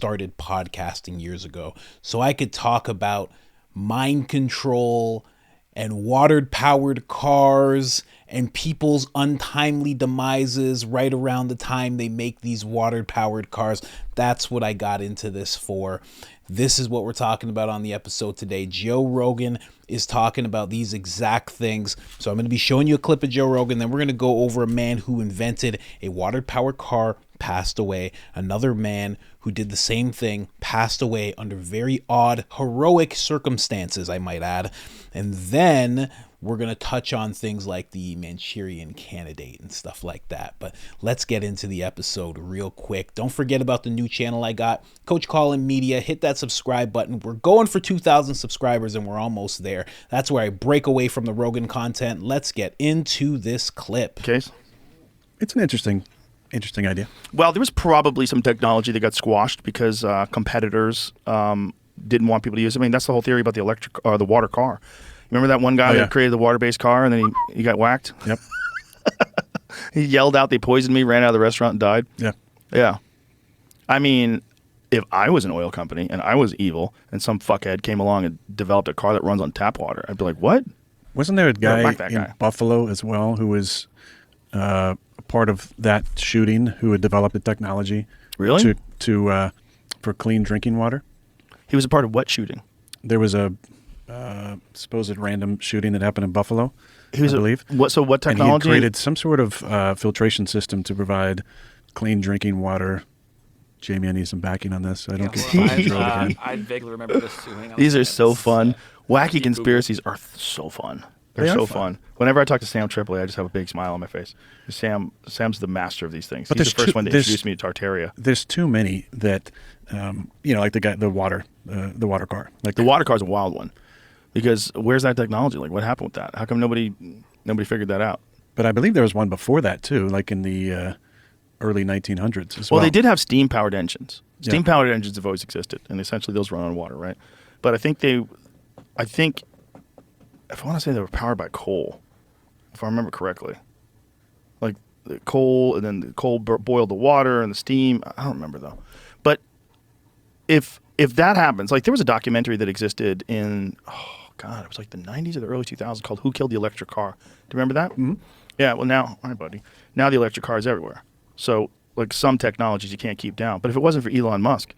started podcasting years ago so I could talk about mind control and water powered cars and people's untimely demises right around the time they make these water powered cars. That's what I got into this for. This is what we're talking about on the episode today. Joe Rogan is talking about these exact things. So I'm going to be showing you a clip of Joe Rogan. Then we're going to go over a man who invented a water-powered car, passed away. Another man who did the same thing, passed away under very odd, heroic circumstances, I might add. And then we're going to touch on things like the Manchurian Candidate and stuff like that. But let's get into the episode real quick. Don't forget about the new channel I got, Coach Colin Media. Hit that subscribe button. We're going for 2,000 subscribers and we're almost there. That's where I break away from the Rogan content. Let's get into this clip. Case? It's an interesting idea. Well, there was probably some technology that got squashed because competitors didn't want people to use it. I mean, that's the whole theory about the electric or the water car. Remember that one guy that created the water-based car and then he got whacked? Yep. He yelled out, "They poisoned me," ran out of the restaurant and died? Yeah. Yeah. I mean, if I was an oil company and I was evil and some fuckhead came along and developed a car that runs on tap water, I'd be like, what? Wasn't there a guy in Buffalo as well who was a part of that shooting who had developed the technology really for clean drinking water? He was a part of what shooting? There was a supposed random shooting that happened in Buffalo, I believe. What technology? And he had created some sort of filtration system to provide clean drinking water. Jamie, I need some backing on this. I don't get I vaguely remember this too. These are so fun. Wacky conspiracies are so fun. They're so fun. Whenever I talk to Sam Tripoli, I just have a big smile on my face. Sam's the master of these things. But he's the first one to introduce me to Tartaria. There's too many that, like the water car. Like the water car is a wild one, because where's that technology? Like, what happened with that? How come nobody figured that out? But I believe there was one before that too, like in the early 1900s as well. Well, they did have steam-powered engines. Steam-powered engines have always existed, and essentially those run on water, right? But I think if I want to say they were powered by coal, if I remember correctly. Like the coal, and then the coal boiled the water and the steam. I don't remember though. But if that happens, like there was a documentary that existed in, it was like the 90s or the early 2000s called "Who Killed the Electric Car." Do you remember that? Mm-hmm. Yeah. Well, now, all right, buddy. Now the electric car is everywhere. So like some technologies you can't keep down. But if it wasn't for Elon Musk,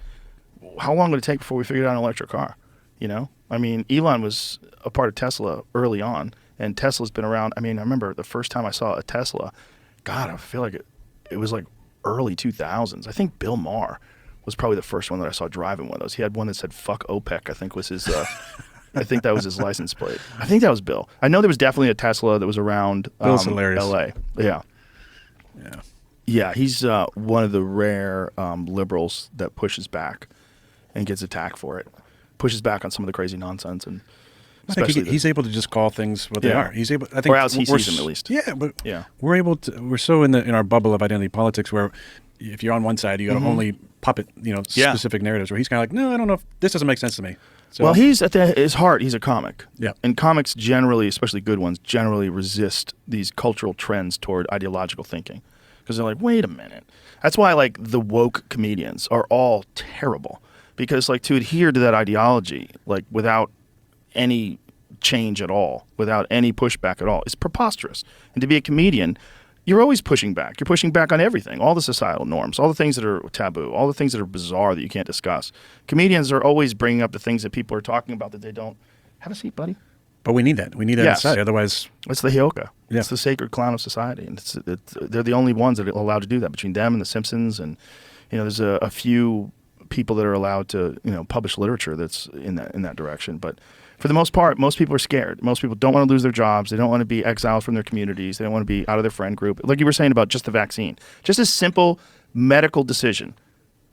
how long would it take before we figured out an electric car? You know? I mean, Elon was a part of Tesla early on, and Tesla's been around. I mean, I remember the first time I saw a Tesla, God, I feel like it was like early 2000s. I think Bill Maher was probably the first one that I saw driving one of those. He had one that said "fuck OPEC," I think was his, I think that was his license plate. I think that was Bill. I know there was definitely a Tesla that was around Bill's hilarious. LA. Yeah. Yeah, he's one of the rare liberals that pushes back and gets attacked for it. Pushes back on some of the crazy nonsense, and I think he's able to just call things what they are. He's able, I think, or else he sees them at least. Yeah, but we're able to. We're so in our bubble of identity politics where if you're on one side, you got to only puppet specific narratives. Where he's kind of like, no, I don't know if this doesn't make sense to me. So, well, he's at his heart, he's a comic. Yeah, and comics generally, especially good ones, generally resist these cultural trends toward ideological thinking because they're like, wait a minute. That's why like the woke comedians are all terrible. Because like to adhere to that ideology, like without any change at all, without any pushback at all, is preposterous. And to be a comedian, you're always pushing back. You're pushing back on everything, all the societal norms, all the things that are taboo, all the things that are bizarre that you can't discuss. Comedians are always bringing up the things that people are talking about that they don't. Have a seat, buddy. But we need that. We need that inside. Otherwise, it's the Hioka. Yeah. It's the sacred clown of society, and they're the only ones that are allowed to do that. Between them and the Simpsons, and there's a few people that are allowed to publish literature that's in that direction, but for the most part, most people are scared. Most people don't want to lose their jobs. They don't want to be exiled from their communities. They don't want to be out of their friend group. Like you were saying about just the vaccine, just a simple medical decision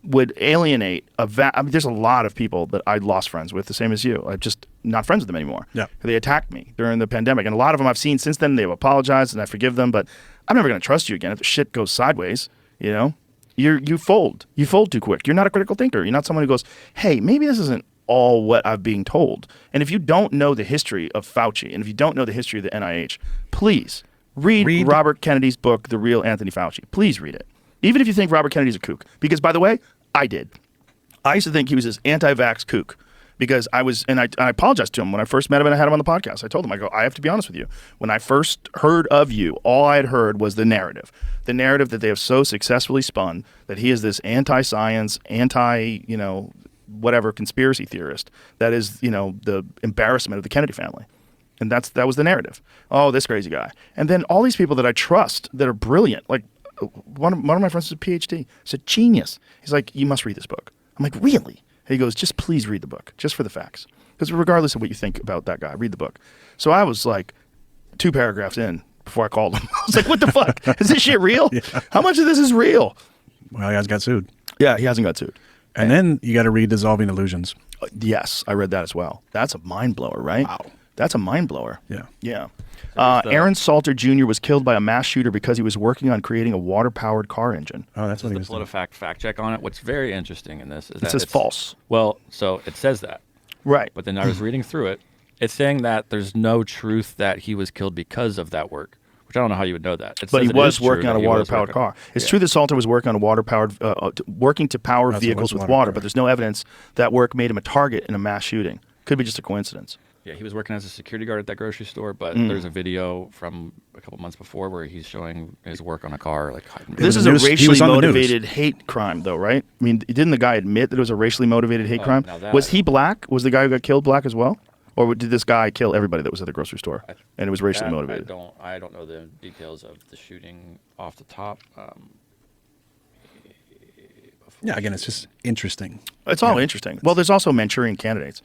would alienate I mean, there's a lot of people that I lost friends with, the same as you. I'm just not friends with them anymore. Yeah, they attacked me during the pandemic, and a lot of them I've seen since then. They've apologized, and I forgive them, but I'm never going to trust you again if the shit goes sideways. You fold too quick. You're not a critical thinker. You're not someone who goes, hey, maybe this isn't all what I'm being told. And if you don't know the history of Fauci, and if you don't know the history of the NIH, please read Robert Kennedy's book, The Real Anthony Fauci. Please read it. Even if you think Robert Kennedy's a kook. Because, by the way, I did. I used to think he was this anti-vax kook because I apologized to him when I first met him and I had him on the podcast. I told him, I go, I have to be honest with you. When I first heard of you, all I had heard was the narrative that they have so successfully spun that he is this anti-science, whatever conspiracy theorist that is, the embarrassment of the Kennedy family. And that was the narrative. Oh, this crazy guy. And then all these people that I trust that are brilliant, like one of my friends is a PhD. He's a genius. He's like, you must read this book. I'm like, really? And he goes, just please read the book, just for the facts. Because regardless of what you think about that guy, read the book. So I was like 2 paragraphs in before I called him. I was like, what the fuck? Is this shit real? Yeah. How much of this is real? Well, he has got sued. Yeah, he hasn't got sued. And then you got to read Dissolving Illusions. Yes, I read that as well. That's a mind blower, right? Wow. That's a mind blower. Yeah. Yeah. Aaron Salter Jr. was killed by a mass shooter because he was working on creating a water-powered car engine. Oh, that's what he the was doing. fact check on it. What's very interesting in this is that It says false. Well, so it says that. Right. But then I was reading through it. It's saying that there's no truth that he was killed because of that work, which I don't know how you would know that. But he was working on a water-powered car. It's true that Salter was working on a water-powered, working to power vehicles with water, but there's no evidence that work made him a target in a mass shooting. Could be just a coincidence. Yeah, he was working as a security guard at that grocery store, but there's a video from a couple months before where he's showing his work on a car. This is a racially motivated hate crime, though, right? I mean, didn't the guy admit that it was a racially motivated hate crime? Was he black? Was the guy who got killed black as well? Or did this guy kill everybody that was at the grocery store and it was racially motivated? I don't know the details of the shooting off the top. Yeah, again, it's just interesting. It's all interesting. Well, there's also Manchurian candidates.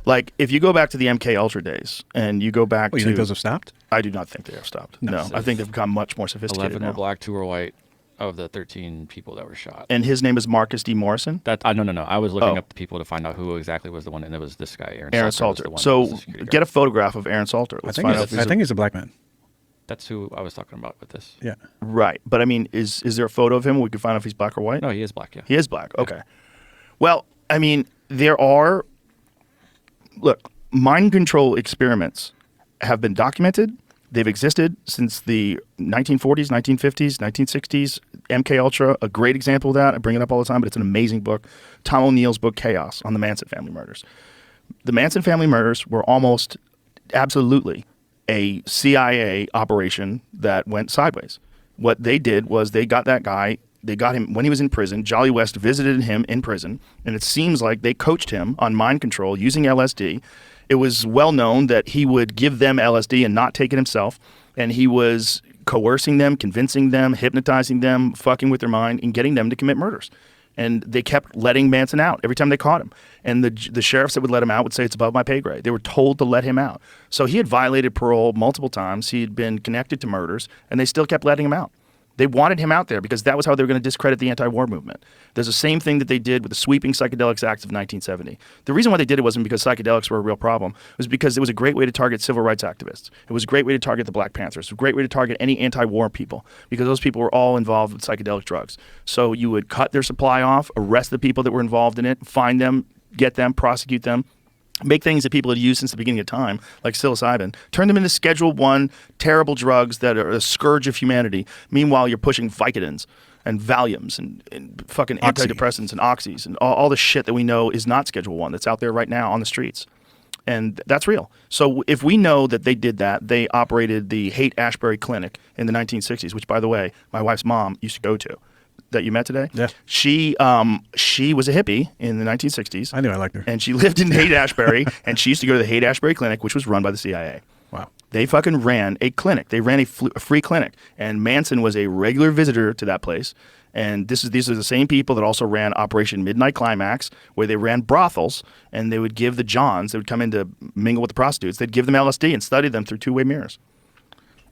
Like, if you go back to the MK Ultra days and you go back you think those have stopped? I do not think they have stopped. No, I think they've become much more sophisticated 11 now. were black, 2 were white of the 13 people that were shot. And his name is Marcus D. Morrison? No. I was looking up the people to find out who exactly was the one, and it was this guy, Aaron Salter. So get a photograph of Aaron Salter. I think he's a black man. That's who I was talking about with this. Yeah. Right. But, I mean, is there a photo of him where we can find out if he's black or white? No, he is black, yeah. He is black. Okay. Well, I mean, there are... Look, mind control experiments have been documented. They've existed since the 1940s, 1950s, 1960s. MK Ultra, a great example of that. I bring it up all the time, but it's an amazing book. Tom O'Neill's book, Chaos, on the Manson family murders. The Manson family murders were almost absolutely a CIA operation that went sideways. What they did was they got that guy, they got him when he was in prison. Jolly West visited him in prison, and it seems like they coached him on mind control using LSD. It was well known that he would give them LSD and not take it himself, and he was coercing them, convincing them, hypnotizing them, fucking with their mind, and getting them to commit murders. And they kept letting Manson out every time they caught him. And the sheriffs that would let him out would say, it's above my pay grade. They were told to let him out. So he had violated parole multiple times. He had been connected to murders, and they still kept letting him out. They wanted him out there because that was how they were going to discredit the anti-war movement. There's the same thing that they did with the sweeping Psychedelics Acts of 1970. The reason why they did it wasn't because psychedelics were a real problem. It was because it was a great way to target civil rights activists. It was a great way to target the Black Panthers. It was a great way to target any anti-war people because those people were all involved with psychedelic drugs. So you would cut their supply off, arrest the people that were involved in it, find them, get them, prosecute them, make things that people had used since the beginning of time, like psilocybin, turn them into Schedule I terrible drugs that are a scourge of humanity. Meanwhile, you're pushing Vicodins and Valiums and fucking antidepressants and oxys and all the shit that we know is not Schedule I that's out there right now on the streets. And that's real. So if we know that they did that, they operated the Haight-Ashbury Clinic in the 1960s, which, by the way, my wife's mom used to go to. That you met today? Yeah. She was a hippie in the 1960s. I knew I liked her. And she lived in Haight-Ashbury, and she used to go to the Haight-Ashbury Clinic, which was run by the CIA. Wow. They fucking ran a clinic. They ran a free clinic, and Manson was a regular visitor to that place. And these are the same people that also ran Operation Midnight Climax, where they ran brothels, and they would give the Johns, they would come in to mingle with the prostitutes, they'd give them LSD and study them through two-way mirrors.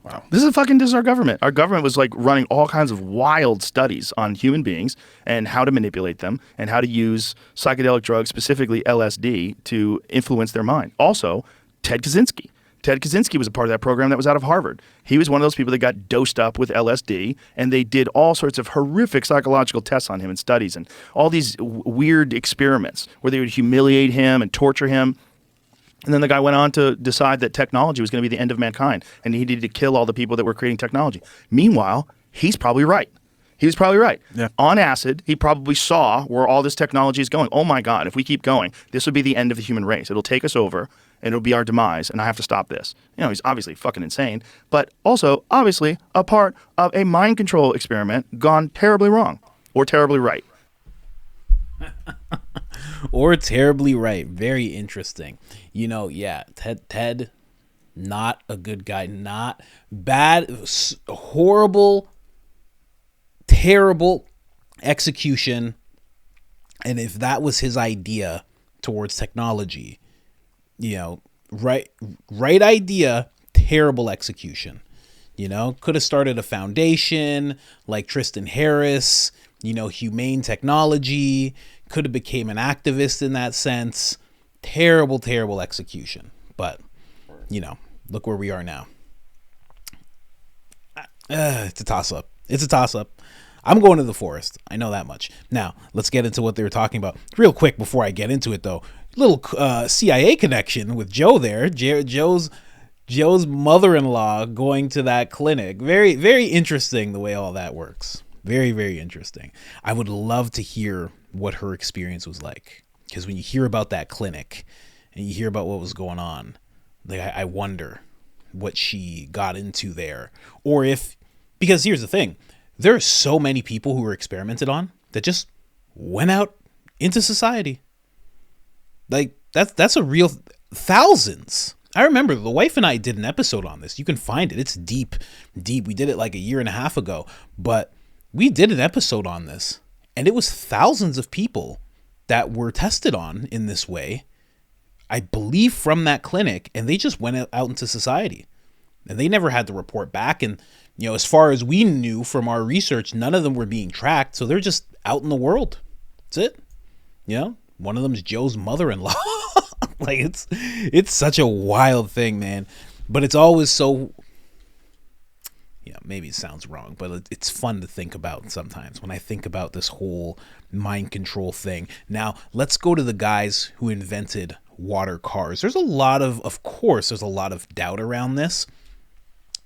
Wow. This is our government. Our government was like running all kinds of wild studies on human beings and how to manipulate them and how to use psychedelic drugs, specifically LSD, to influence their mind. Also, Ted Kaczynski. Ted Kaczynski was a part of that program that was out of Harvard. He was one of those people that got dosed up with LSD, and they did all sorts of horrific psychological tests on him and studies and all these weird experiments where they would humiliate him and torture him. And then the guy went on to decide that technology was going to be the end of mankind, and he needed to kill all the people that were creating technology. Meanwhile, he's probably right. He was probably right. Yeah. On acid, he probably saw where all this technology is going. Oh my God, if we keep going, this would be the end of the human race. It'll take us over and it'll be our demise, and I have to stop this. He's obviously fucking insane, but also obviously a part of a mind control experiment gone terribly wrong or terribly right. Or terribly right. Very interesting. Ted, not a good guy. Not bad, horrible, terrible execution. And if that was his idea towards technology, right idea, terrible execution. Could have started a foundation like Tristan Harris, humane technology, could have became an activist in that sense. Terrible, terrible execution. But, look where we are now. It's a toss-up. I'm going to the forest. I know that much. Now, let's get into what they were talking about. Real quick before I get into it, though. Little CIA connection with Joe there. Joe's mother-in-law going to that clinic. Very, very interesting the way all that works. Very, very interesting. I would love to hear what her experience was like. Because when you hear about that clinic and you hear about what was going on, I wonder what she got into there. Or because here's the thing. There are so many people who were experimented on that just went out into society. Like, that's a real thousands. I remember the wife and I did an episode on this. You can find it. It's deep. We did it like a year and a half ago. But we did an episode on this. And it was thousands of people that were tested on in this way, I believe, from that clinic. And they just went out into society. And they never had to report back. And, as far as we knew from our research, none of them were being tracked. So they're just out in the world. That's it. One of them is Joe's mother-in-law. Like, it's such a wild thing, man. But it's always so, maybe it sounds wrong, but it's fun to think about sometimes when I think about this whole mind control thing. Now, let's go to the guys who invented water cars. There's a lot of doubt around this.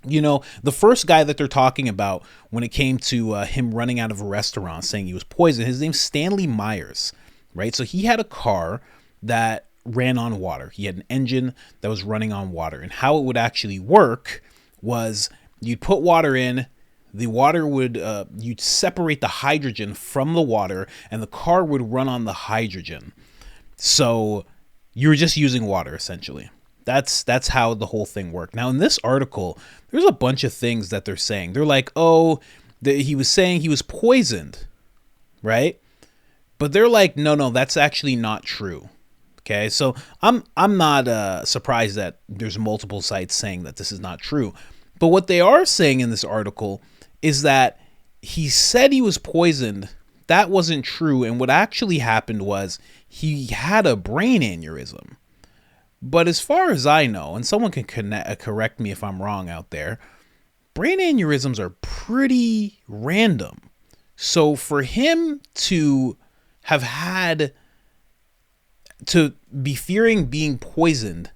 The first guy that they're talking about when it came to him running out of a restaurant saying he was poisoned, his name's Stanley Meyers, right? So he had a car that ran on water. He had an engine that was running on water. And how it would actually work was you'd put water in, the water would, you'd separate the hydrogen from the water, and the car would run on the hydrogen. So you were just using water, essentially. That's how the whole thing worked. Now, in this article, there's a bunch of things that they're saying. They're like, he was saying he was poisoned, right? But they're like, no, that's actually not true. Okay, so I'm not surprised that there's multiple sites saying that this is not true. But what they are saying in this article is that he said he was poisoned. That wasn't true. And what actually happened was he had a brain aneurysm. But as far as I know, and someone can correct me if I'm wrong out there, brain aneurysms are pretty random. So for him to have had to be fearing being poisoned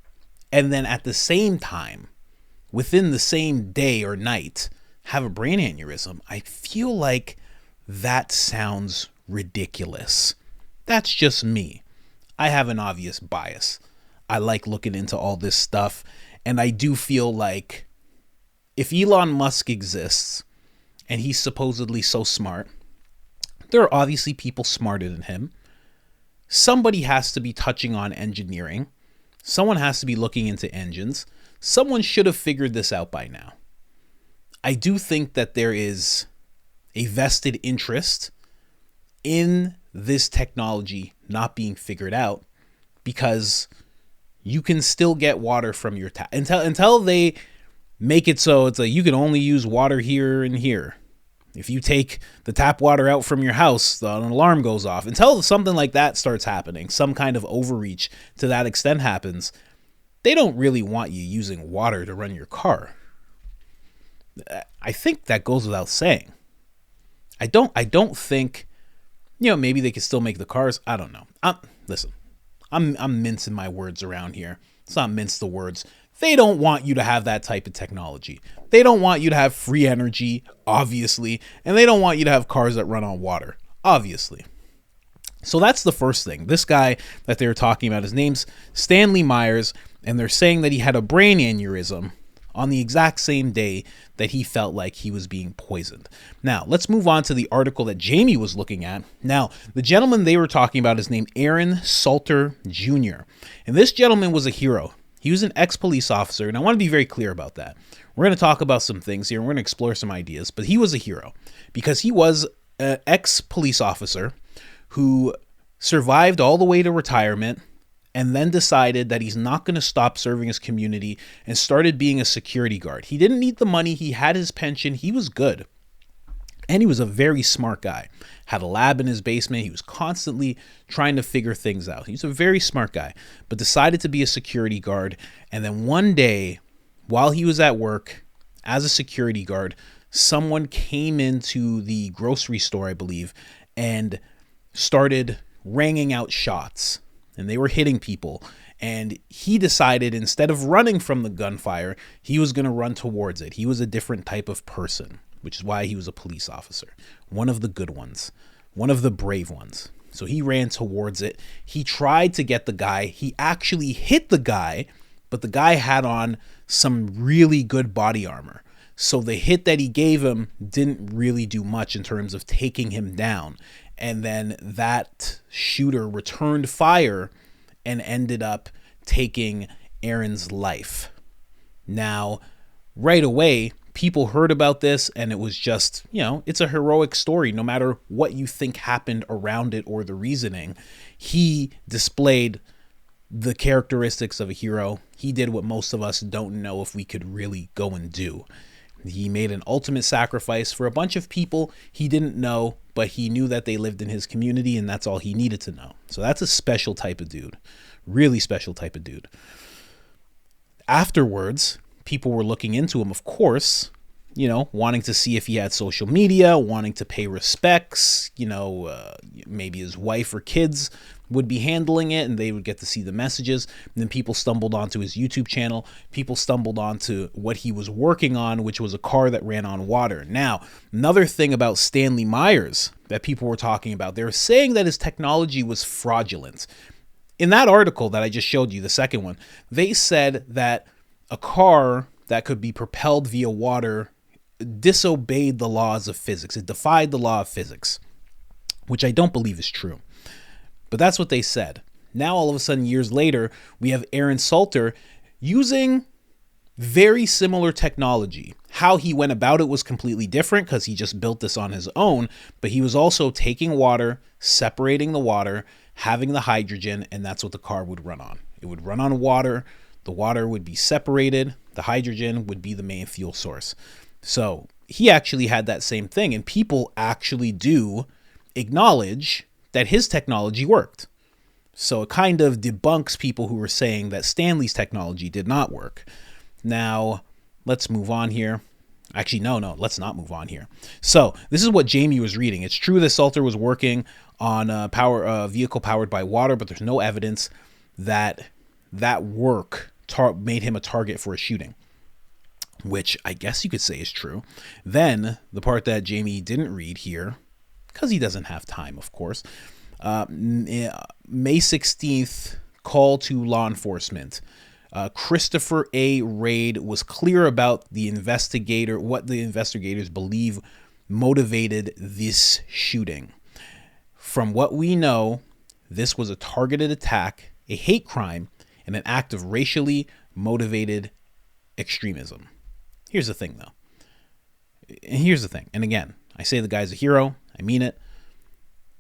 and then at the same time, within the same day or night, have a brain aneurysm, I feel like that sounds ridiculous. That's just me. I have an obvious bias. I like looking into all this stuff, and I do feel like if Elon Musk exists and he's supposedly so smart, there are obviously people smarter than him. Somebody has to be touching on engineering. Someone has to be looking into engines. Someone should have figured this out by now. I do think that there is a vested interest in this technology not being figured out, because you can still get water from your tap until they make it so it's like you can only use water here and here. If you take the tap water out from your house, an alarm goes off. Until something like that starts happening, some kind of overreach to that extent happens, they don't really want you using water to run your car. I think that goes without saying. I don't think, maybe they could still make the cars. I don't know. Listen, I'm mincing my words around here. It's not mince the words. They don't want you to have that type of technology. They don't want you to have free energy, obviously, and they don't want you to have cars that run on water, obviously. So that's the first thing. This guy that they were talking about, his name's Stanley Meyers, and they're saying that he had a brain aneurysm on the exact same day that he felt like he was being poisoned. Now, let's move on to the article that Jamie was looking at. Now, the gentleman they were talking about is named Aaron Suter Jr., and this gentleman was a hero. He was an ex-police officer, and I want to be very clear about that. We're going to talk about some things here, and we're going to explore some ideas, but he was a hero because he was an ex-police officer who survived all the way to retirement and then decided that he's not going to stop serving his community and started being a security guard. He didn't need the money. He had his pension. He was good. And he was a very smart guy. Had a lab in his basement. He was constantly trying to figure things out. He's a very smart guy, but decided to be a security guard. And then one day, while he was at work as a security guard, someone came into the grocery store, I believe, and started ringing out shots. And they were hitting people. And he decided instead of running from the gunfire, he was going to run towards it. He was a different type of person, which is why he was a police officer. One of the good ones. One of the brave ones. So he ran towards it. He tried to get the guy. He actually hit the guy, but the guy had on some really good body armor. So the hit that he gave him didn't really do much in terms of taking him down. And then that shooter returned fire and ended up taking Aaron's life. Now, right away, people heard about this, and it was just, it's a heroic story. No matter what you think happened around it or the reasoning, he displayed the characteristics of a hero. He did what most of us don't know if we could really go and do. He made an ultimate sacrifice for a bunch of people he didn't know, but he knew that they lived in his community, and that's all he needed to know. So that's a special type of dude. Really special type of dude. Afterwards, people were looking into him, of course, wanting to see if he had social media, wanting to pay respects, maybe his wife or kids would be handling it and they would get to see the messages. And then people stumbled onto his YouTube channel. People stumbled onto what he was working on, which was a car that ran on water. Now, another thing about Stanley Meyers that people were talking about, they were saying that his technology was fraudulent. In that article that I just showed you, the second one, they said that a car that could be propelled via water disobeyed the laws of physics. It defied the law of physics, which I don't believe is true. But that's what they said. Now, all of a sudden, years later, we have Aaron Suter using very similar technology. How he went about it was completely different because he just built this on his own, but he was also taking water, separating the water, having the hydrogen, and that's what the car would run on. It would run on water. The water would be separated. The hydrogen would be the main fuel source. So he actually had that same thing, and people actually do acknowledge that his technology worked. So it kind of debunks people who were saying that Stanley's technology did not work. Now, let's move on here. Actually, no, let's not move on here. So this is what Jamie was reading. It's true that Suter was working on a vehicle powered by water, but there's no evidence that that work made him a target for a shooting, which I guess you could say is true. Then the part that Jamie didn't read here, because he doesn't have time, of course. May 16th, call to law enforcement. Christopher A. Raid was clear about what the investigators believe motivated this shooting. From what we know, this was a targeted attack, a hate crime, and an act of racially motivated extremism. Here's the thing, though. And again, I say the guy's a hero. I mean it.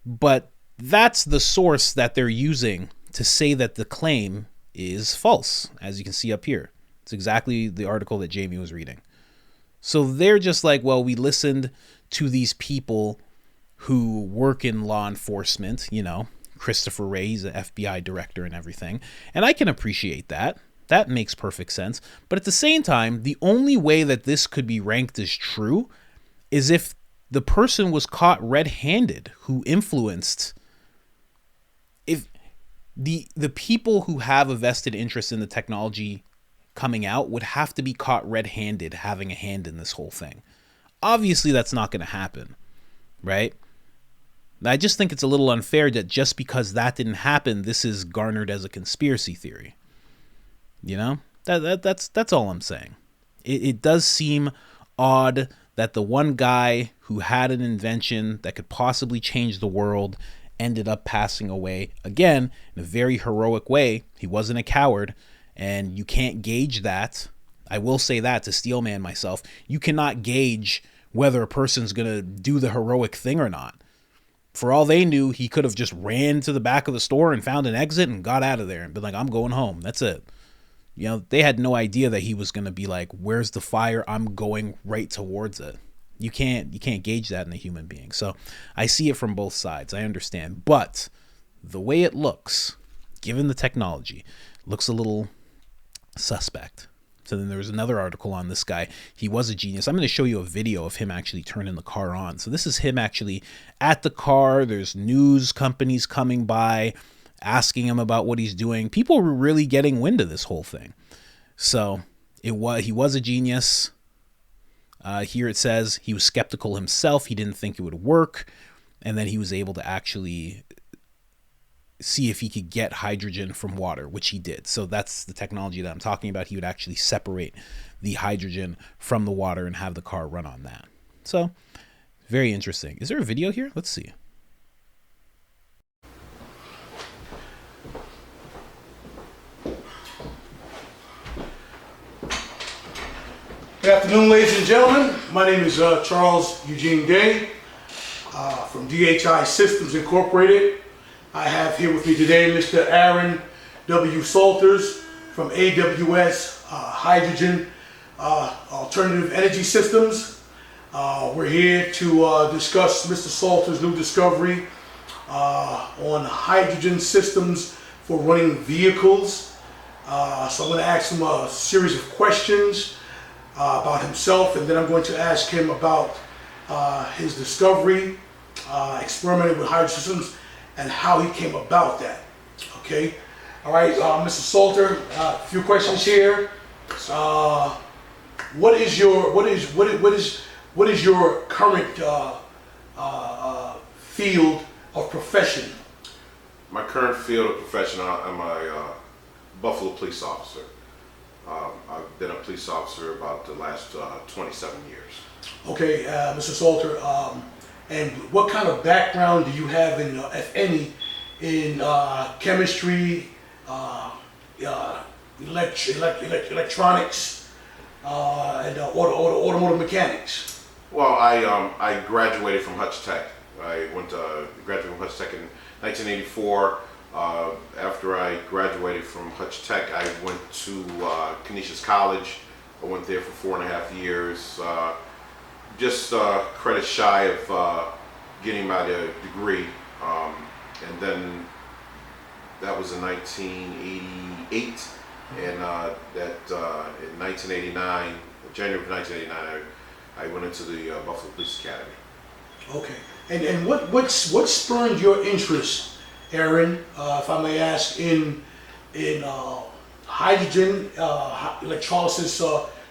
But that's the source that they're using to say that the claim is false, as you can see up here. It's exactly the article that Jamie was reading. So they're just like, well, we listened to these people who work in law enforcement, Christopher Wray, he's an FBI director and everything. And I can appreciate that. That makes perfect sense. But at the same time, the only way that this could be ranked as true is if the person was caught red-handed who influenced. If the people who have a vested interest in the technology coming out would have to be caught red-handed having a hand in this whole thing. Obviously, that's not going to happen, right? I just think it's a little unfair that just because that didn't happen, this is garnered as a conspiracy theory. You know? That's all I'm saying. It does seem odd that the one guy who had an invention that could possibly change the world ended up passing away, again, in a very heroic way. He wasn't a coward, and you can't gauge that. I will say that to Steelman myself. You cannot gauge whether a person's going to do the heroic thing or not. For all they knew, he could have just ran to the back of the store and found an exit and got out of there and been like, I'm going home. That's it. You know, they had no idea that he was going to be like, where's the fire? I'm going right towards it. You can't gauge that in a human being. So I see it from both sides. I understand. But the way it looks, given the technology, looks a little suspect. So then there was another article on this guy. He was a genius. I'm going to show you a video of him actually turning the car on. So this is him actually at the car. There's news companies coming by asking him about what he's doing. People were really getting wind of this whole thing. So he was a genius. Here it says he was skeptical himself. He didn't think it would work. And then he was able to actually see if he could get hydrogen from water, which he did. So that's the technology that I'm talking about. He would actually separate the hydrogen from the water and have the car run on that. So very interesting. Is there a video here? Let's see. Good afternoon, ladies and gentlemen. My name is Charles Eugene Day from DHI Systems Incorporated. I have here with me today Mr. Aaron W. Salters from AWS Hydrogen Alternative Energy Systems. We're here to discuss Mr. Salters' new discovery on hydrogen systems for running vehicles. So I'm going to ask him a series of questions about himself, and then I'm going to ask him about his discovery, experimenting with hydrogen systems, and how he came about that. Okay, all right, Mr. Salter, a few questions here. What is your current field of profession? My current field of profession, I'm a Buffalo police officer. I've been a police officer about the last 27 years. Okay, Mr. Salter, and what kind of background do you have in, if any, in chemistry, electronics, and automotive mechanics? Well, I graduated from Hutch Tech. I graduated from Hutch Tech in 1984. After I graduated from Hutch Tech, I went to Canisius College. I went there for 4.5 years. Just credit shy of getting my degree, and then that was in 1988, and in 1989, January of 1989, I went into the Buffalo Police Academy. Okay, and what spurred your interest, Aaron, if I may ask, in hydrogen electrolysis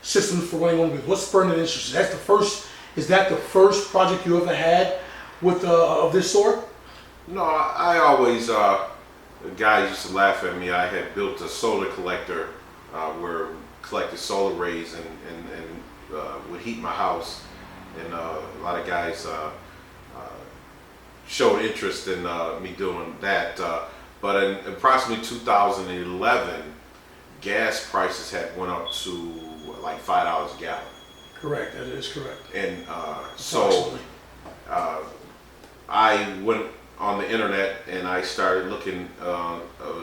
systems for running on with? What spurred that interest? Is that the first project you ever had with of this sort? No, I always, guys used to laugh at me. I had built a solar collector where we collected solar rays and would heat my house. And a lot of guys showed interest in me doing that. But in approximately 2011, gas prices had went up to like $5 a gallon. Correct, that is correct. And so I went on the internet and I started looking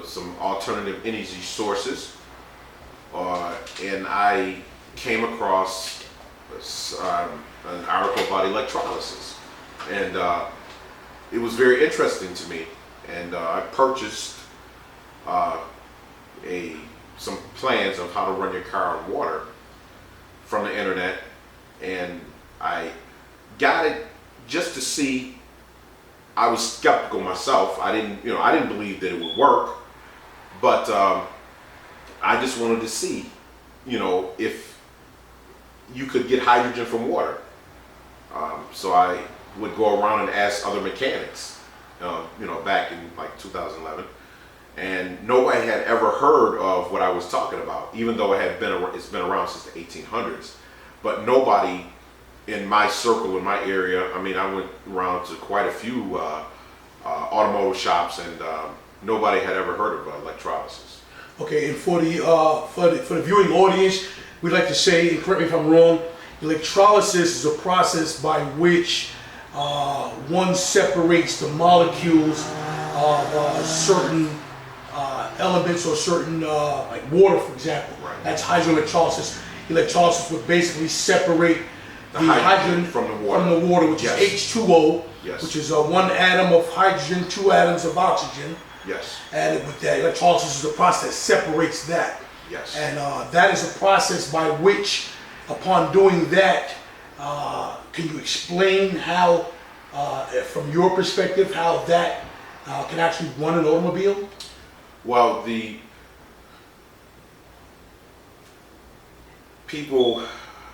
some alternative energy sources, and I came across an article about electrolysis, and it was very interesting to me, and I purchased some plans of how to run your car on water from the internet, and I got it just to see. I was skeptical myself. I didn't believe that it would work, but I just wanted to see if you could get hydrogen from water. So I would go around and ask other mechanics, back in like 2011, and nobody had ever heard of what I was talking about, even though it's been around since the 1800s. But nobody in my circle, in my area, I went around to quite a few automotive shops, and nobody had ever heard of electrolysis. Okay, and for the viewing audience, we'd like to say, and correct me if I'm wrong, electrolysis is a process by which one separates the molecules of certain elements or certain, like water, for example. Right. That's hydroelectrolysis. Electrolysis would basically separate the hydrogen from the water, which yes. is H2O, yes. which is one atom of hydrogen, 2 atoms of oxygen. Yes. And with that, electrolysis is a process that separates that. Yes. And that is a process by which, upon doing that, can you explain how, from your perspective, how that can actually run an automobile? Well, the people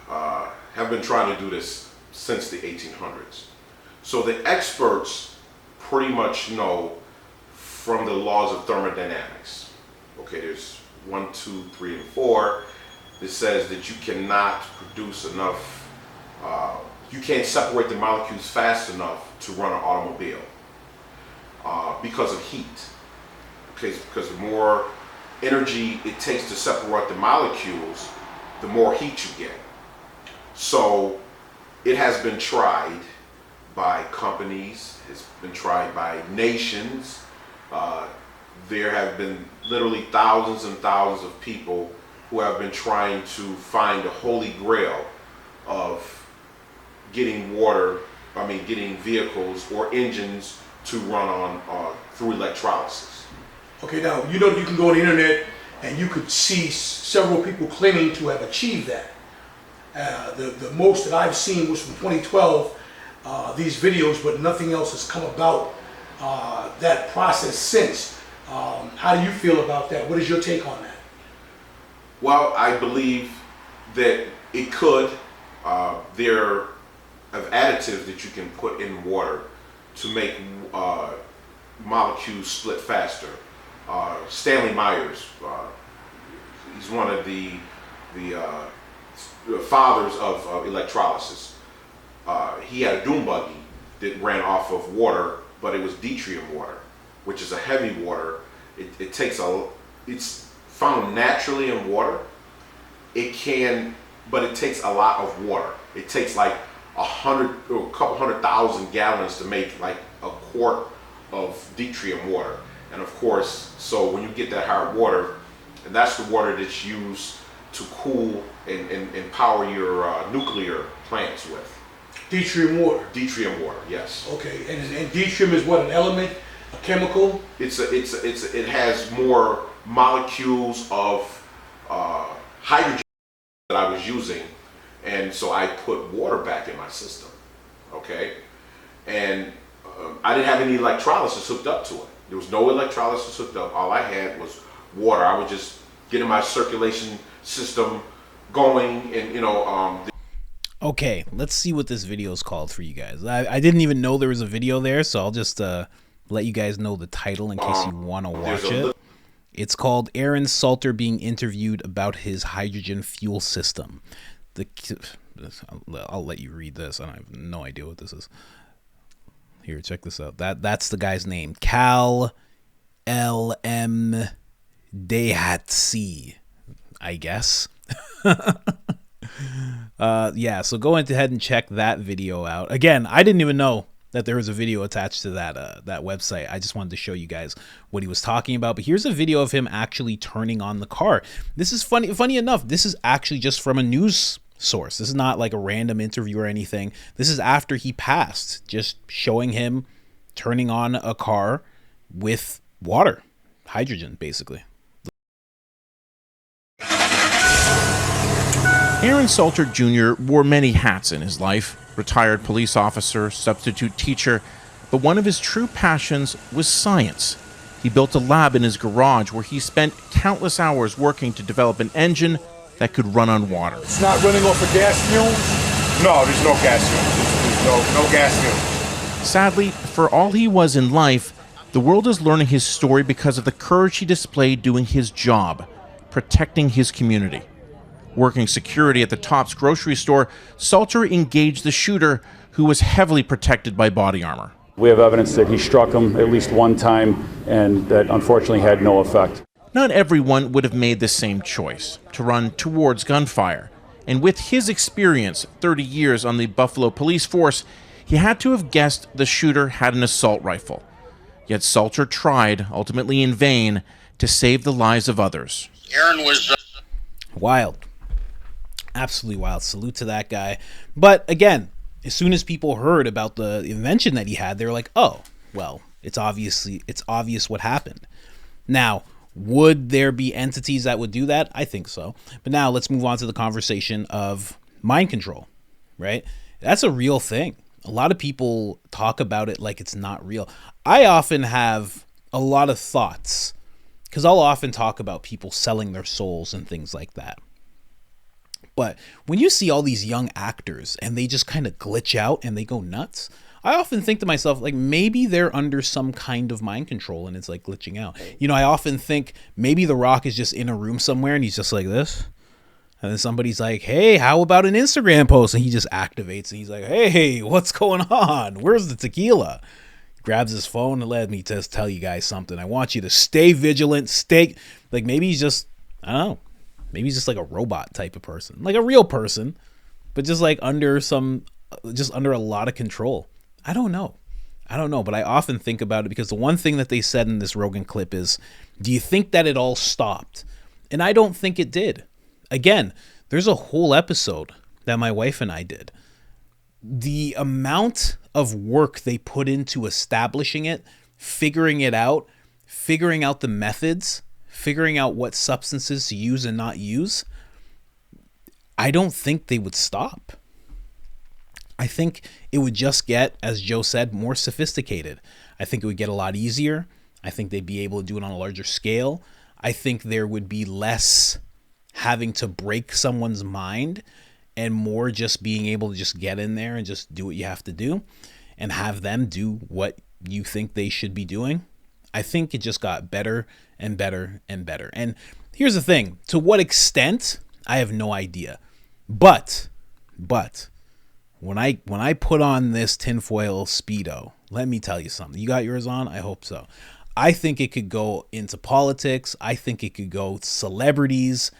have been trying to do this since the 1800s. So the experts pretty much know from the laws of thermodynamics. Okay, there's 1, 2, 3, and 4. It says that you cannot produce enough, you can't separate the molecules fast enough to run an automobile because of heat. Okay, because the more energy it takes to separate the molecules, the more heat you get. So it has been tried by companies, it's been tried by nations. There have been literally thousands and thousands of people who have been trying to find the holy grail of getting getting vehicles or engines to run on through electrolysis. Okay, now you can go on the internet and you could see several people claiming to have achieved that. The most that I've seen was from 2012, these videos, but nothing else has come about that process since. How do you feel about that? What is your take on that? Well, I believe that it could. There are additives that you can put in water to make molecules split faster. Stanley Meyers, he's one of the fathers of electrolysis. He had a dune buggy that ran off of water, but it was deuterium water, which is a heavy water. It's found naturally in water. But it takes a lot of water. It takes like a couple 100,000 gallons to make like a quart of deuterium water. And of course, so when you get that hard water, and that's the water that's used to cool and power your nuclear plants with. Deuterium water. Deuterium water, yes. Okay, and deuterium is what, an element, a chemical? It has more molecules of hydrogen that I was using, and so I put water back in my system. Okay, and I didn't have any electrolysis hooked up to it. There was no electrolysis hooked up. All I had was water. I was just getting my circulation system going, and Okay, let's see what this video is called for you guys. I didn't even know there was a video there, so I'll just let you guys know the title in case you want to watch it. It's called Aaron Salter being interviewed about his hydrogen fuel system. I'll let you read this. I have no idea what this is. Here, check this out. That's the guy's name. Cal L.M. Dehatsi, I guess. Yeah, so go ahead and check that video out. Again, I didn't even know that there was a video attached to that website. I just wanted to show you guys what he was talking about. But here's a video of him actually turning on the car. This is funny enough. This is actually just from a news source. This is not like a random interview or anything. This is after he passed, just showing him turning on a car with water, hydrogen, basically. Aaron Salter Jr. wore many hats in his life. Retired police officer, substitute teacher, but one of his true passions was science. He built a lab in his garage where he spent countless hours working to develop an engine that could run on water. It's not running off of gas fumes? No, there's no gas fumes. There's no gas fumes. Sadly, for all he was in life, the world is learning his story because of the courage he displayed doing his job, protecting his community. Working security at the Tops grocery store, Suter engaged the shooter, who was heavily protected by body armor. We have evidence that he struck him at least one time, and that unfortunately had no effect. Not everyone would have made the same choice, to run towards gunfire. And with his experience, 30 years on the Buffalo police force, he had to have guessed the shooter had an assault rifle. Yet Suter tried, ultimately in vain, to save the lives of others. Aaron was Wild. Absolutely wild. Salute to that guy. But again, as soon as people heard about the invention that he had, they were like, oh, well, it's obvious what happened. Now, would there be entities that would do that? I think so. But now let's move on to the conversation of mind control, right? That's a real thing. A lot of people talk about it like it's not real. I often have a lot of thoughts because I'll often talk about people selling their souls and things like that. But when you see all these young actors and they just kind of glitch out and they go nuts, I often think to myself, like, maybe they're under some kind of mind control and it's like glitching out. You know, I often think maybe The Rock is just in a room somewhere and he's just like this. And then somebody's like, hey, how about an Instagram post? And he just activates and he's like, hey, what's going on? Where's the tequila? Grabs his phone and let me just tell you guys something. I want you to stay vigilant, stay, like maybe he's just, I don't know. Maybe he's just like a robot type of person, like a real person, but just like under a lot of control. I don't know, but I often think about it because the one thing that they said in this Rogan clip is, do you think that it all stopped? And I don't think it did. Again, there's a whole episode that my wife and I did. The amount of work they put into establishing it, figuring out the methods, figuring out what substances to use and not use, I don't think they would stop. I think it would just get, as Joe said, more sophisticated. I think it would get a lot easier. I think they'd be able to do it on a larger scale. I think there would be less having to break someone's mind and more just being able to just get in there and just do what you have to do and have them do what you think they should be doing. I think it just got better and better and better. And here's the thing, to what extent, I have no idea. But when I put on this tinfoil Speedo, let me tell you something. You got yours on? I hope so. I think it could go into politics. I think it could go celebrities.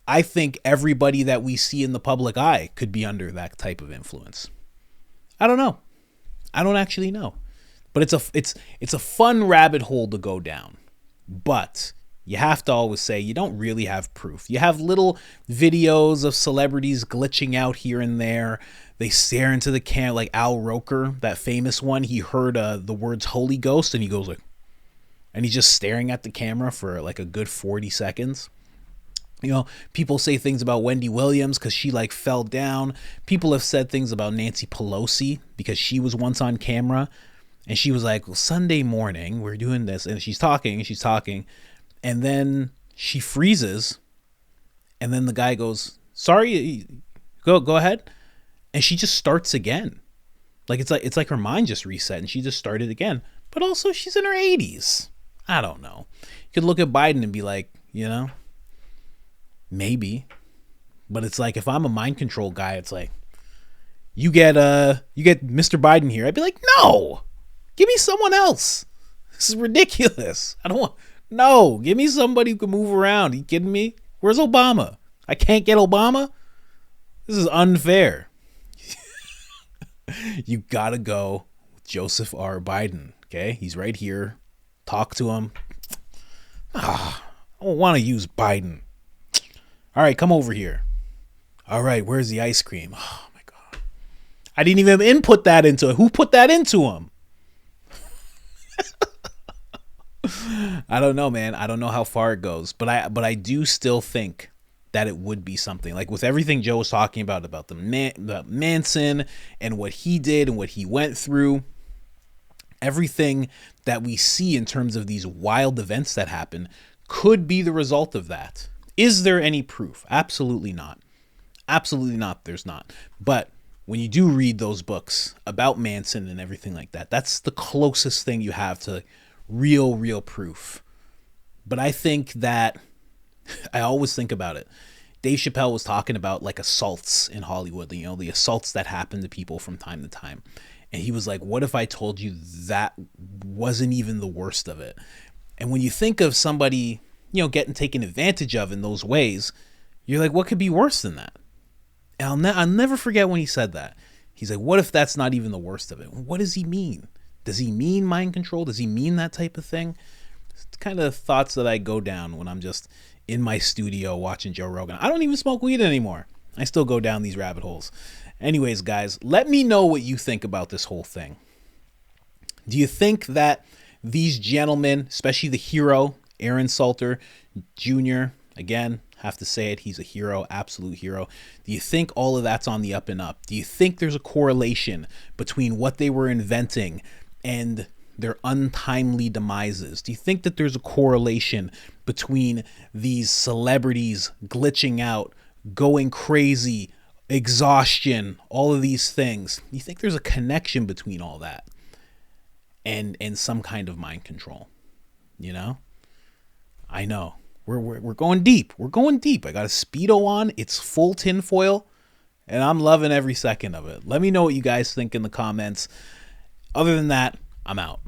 I think everybody that we see in the public eye could be under that type of influence. I don't know. I don't actually know. But it's a fun rabbit hole to go down. But you have to always say you don't really have proof. You have little videos of celebrities glitching out here and there. They stare into the camera, like Al Roker, that famous one. He heard the words Holy Ghost and he goes like, and he's just staring at the camera for like a good 40 seconds. You know, people say things about Wendy Williams because she like fell down. People have said things about Nancy Pelosi because she was once on camera and she was like, well, Sunday morning we're doing this, and she's talking and then she freezes and then the guy goes, sorry, go ahead, and she just starts again. Like it's like her mind just reset and she just started again. But also she's in her 80s. I don't know. You could look at Biden and be like, you know, maybe. But it's like, if I'm a mind control guy, it's like, you get Mr. Biden here. I'd be like, no, give me someone else. This is ridiculous. No, give me somebody who can move around. Are you kidding me? Where's Obama? I can't get Obama? This is unfair. You gotta go with Joseph R. Biden. Okay, he's right here. Talk to him. I don't want to use Biden. All right, come over here. All right, where's the ice cream? Oh my God. I didn't even input that into it. Who put that into him? I don't know, man. I don't know how far it goes, but I do still think that it would be something like with everything Joe was talking about the Manson and what he did and what he went through. Everything that we see in terms of these wild events that happen could be the result of that. Is there any proof? Absolutely not. Absolutely not. There's not. But when you do read those books about Manson and everything like that, that's the closest thing you have to real proof. But I think that, I always think about it. Dave Chappelle was talking about like assaults in Hollywood, you know, the assaults that happen to people from time to time. And he was like, what if I told you that wasn't even the worst of it? And when you think of somebody, you know, getting taken advantage of in those ways, you're like, what could be worse than that? And I'll never forget when he said that. He's like, what if that's not even the worst of it? What does he mean? Does he mean mind control? Does he mean that type of thing? It's kind of thoughts that I go down when I'm just in my studio watching Joe Rogan. I don't even smoke weed anymore. I still go down these rabbit holes. Anyways, guys, let me know what you think about this whole thing. Do you think that these gentlemen, especially the hero, Aaron Salter Jr., again, have to say it, he's a hero, absolute hero. Do you think all of that's on the up and up? Do you think there's a correlation between what they were inventing and their untimely demises? Do you think that there's a correlation between these celebrities glitching out, going crazy, exhaustion, all of these things? Do you think there's a connection between all that and some kind of mind control? You know? I know. We're going deep. We're going deep. I got a Speedo on. It's full tinfoil, and I'm loving every second of it. Let me know what you guys think in the comments. Other than that, I'm out.